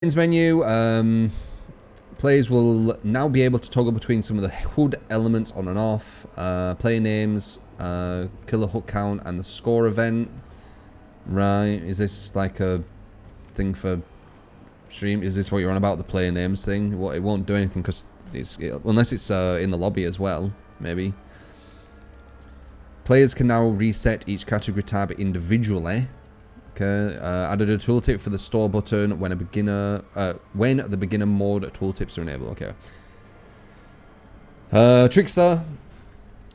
Menu, players will now be able to toggle between some of the HUD elements on and off, player names, killer hook count, and the score event. Right, is this like a thing for stream? Is this what you're on about, the player names thing? Well, it won't do anything because unless it's in the lobby as well, maybe. Players can now reset each category tab individually. Okay, added a tooltip for the store button when the beginner mode tooltips are enabled. Okay. Trickster.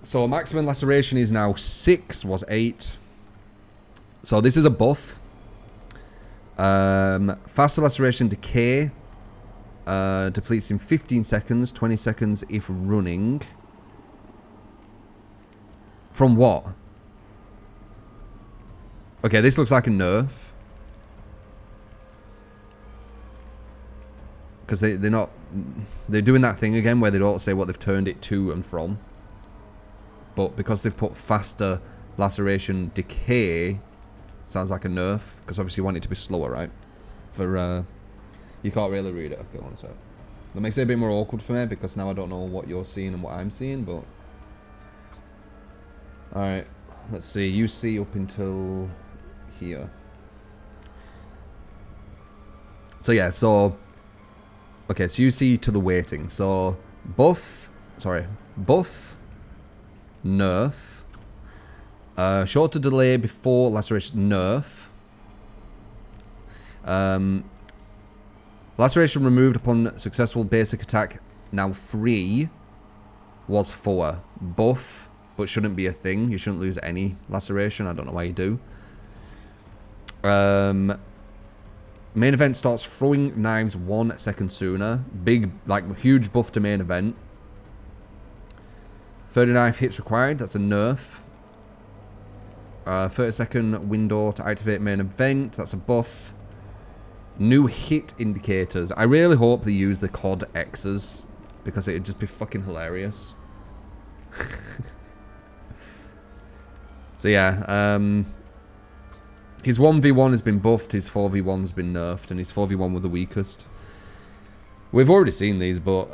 So maximum laceration is now 6, was 8. So this is a buff. Faster laceration decay. Depletes in 15 seconds, 20 seconds if running. From what? Okay, this looks like a nerf. Because they're doing that thing again where they don't say what they've turned it to and from. But because they've put faster laceration decay, sounds like a nerf. Because obviously you want it to be slower, right? For, you can't really read it. Okay, one sec. That makes it a bit more awkward for me because now I don't know what you're seeing and what I'm seeing, but... Alright, let's see. You see up until... here. So yeah, so okay, so you see to the weighting. So buff, nerf, shorter delay before laceration, nerf, laceration removed upon successful basic attack, now 3, was 4, buff, but shouldn't be a thing. You shouldn't lose any laceration. I don't know why you do. Main event starts throwing knives 1 second sooner. Big, like, huge buff to main event. 30 knife hits required. That's a nerf. 30-second window to activate main event. That's a buff. New hit indicators. I really hope they use the COD X's because it'd just be fucking hilarious. So yeah, his 1v1 has been buffed, his 4v1's been nerfed, and his 4v1 were the weakest. We've already seen these, but...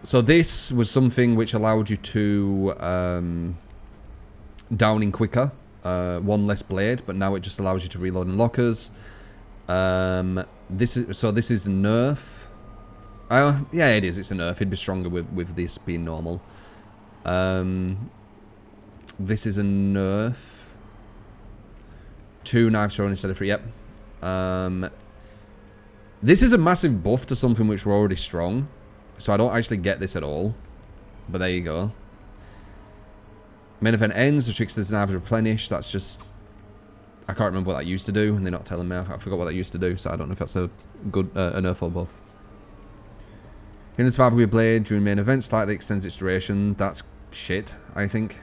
so this was something which allowed you to downing quicker. 1 less blade, but now it just allows you to reload in lockers. This is a nerf. Yeah, it is. It's a nerf. It'd be stronger with this being normal. This is a nerf. 2 knives thrown instead of 3. Yep. This is a massive buff to something which were already strong. So I don't actually get this at all. But there you go. Main event ends. The trickster's knife is replenished. That's just... I can't remember what that used to do. And they're not telling me. I forgot what that used to do. So I don't know if that's a good a nerf or buff. Hitting survival with blade during main event slightly extends its duration. That's shit, I think.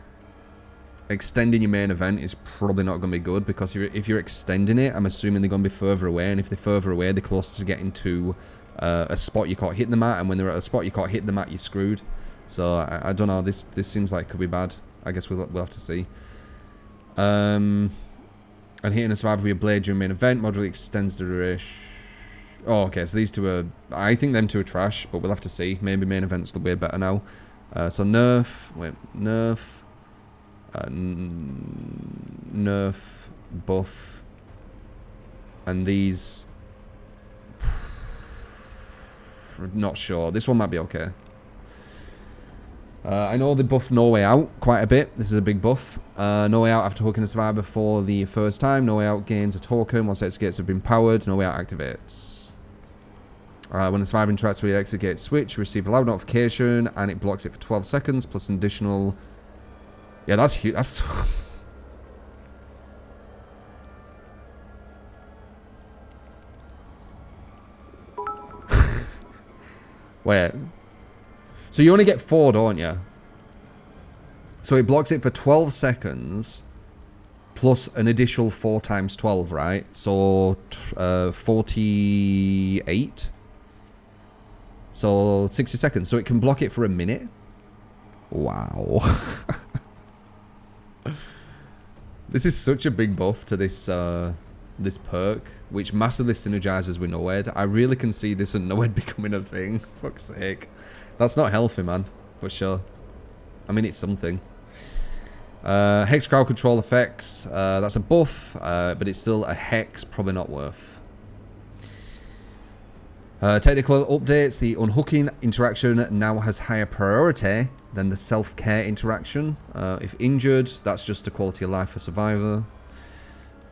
Extending your main event is probably not going to be good because if you're extending it, I'm assuming they're going to be further away, and if they're further away, they're closer to getting to a spot you can't hit them at, and when they're at a spot you can't hit them at, you're screwed. So I don't know. This seems like it could be bad. I guess we'll have to see. And hitting a survivor with your blade during main event moderately extends the duration. Oh, okay. So these two are. I think them two are trash, but we'll have to see. Maybe main event's the way better now. So nerf. Wait, nerf. Nerf, buff, and these, not sure. This one might be okay. I know they buffed No Way Out quite a bit. This is a big buff. No Way Out after hooking a survivor for the first time. No Way Out gains a token once exit gates have been powered. No Way Out activates. When the survivor interacts with the exit gate switch, you receive a loud notification and it blocks it for 12 seconds plus an additional... Yeah, that's huge. That's... Wait. So you only get 4, don't you? So it blocks it for 12 seconds plus an additional 4 times 12, right? So 48. So 60 seconds. So it can block it for a minute. Wow. This is such a big buff to this this perk, which massively synergizes with NOED. I really can see this and NOED becoming a thing. Fuck's sake. That's not healthy, man. But sure. I mean, it's something. Hex crowd control effects. That's a buff, but it's still a hex. Probably not worth. Technical updates. The unhooking interaction now has higher priority than the self-care interaction. If injured, that's just a quality of life for survivor.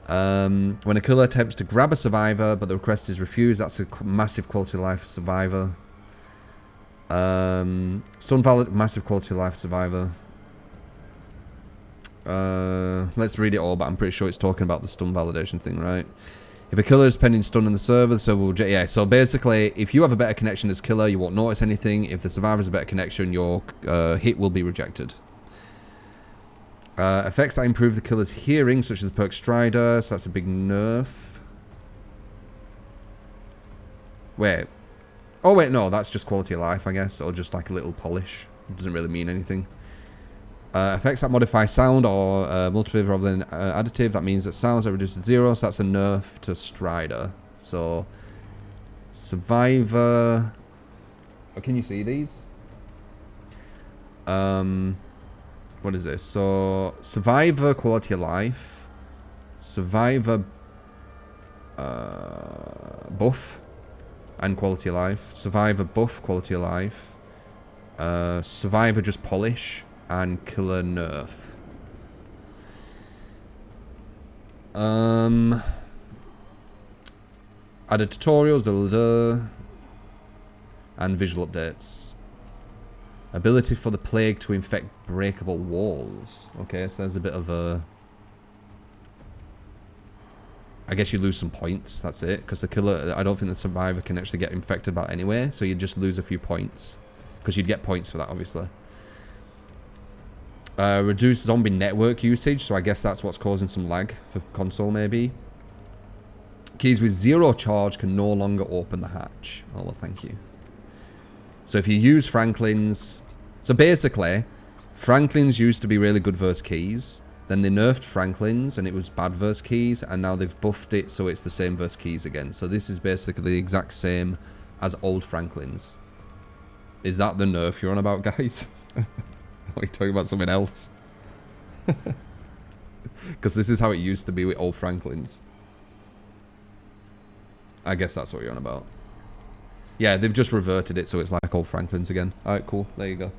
When a killer attempts to grab a survivor, but the request is refused, that's a massive quality of life for survivor. Stun valid, massive quality of life for survivor. Let's read it all, but I'm pretty sure it's talking about the stun validation thing, right? If a killer is pending stun in the server, the server will... Yeah, so basically, if you have a better connection as killer, you won't notice anything. If the survivor has a better connection, your hit will be rejected. Effects that improve the killer's hearing, such as the perk Strider, so that's a big nerf. Wait. Oh, wait, no, that's just quality of life, I guess, or just like a little polish. It doesn't really mean anything. Effects that modify sound or multiplicative rather than additive. That means that sounds are reduced to 0, so that's a nerf to Strider. So, Survivor... Oh, can you see these? What is this? So, Survivor quality of life. Survivor buff and quality of life. Survivor buff quality of life. Survivor just polish. And killer nerf. Added tutorials, and visual updates. Ability for the plague to infect breakable walls. Okay, so there's a bit of a... I guess you lose some points, that's it. Because the killer, I don't think the survivor can actually get infected by it anyway, so you just lose a few points. Because you'd get points for that, obviously. Reduce zombie network usage, so I guess that's what's causing some lag for console, maybe. Keys with 0 charge can no longer open the hatch. Oh, well, thank you. So if you use Franklin's... So basically, Franklin's used to be really good versus keys. Then they nerfed Franklin's, and it was bad versus keys, and now they've buffed it, so it's the same versus keys again. So this is basically the exact same as old Franklin's. Is that the nerf you're on about, guys? Are you talking about something else? Because this is how it used to be with old Franklin's. I guess that's what you're on about. Yeah, they've just reverted it so it's like old Franklin's again. Alright, cool. There you go.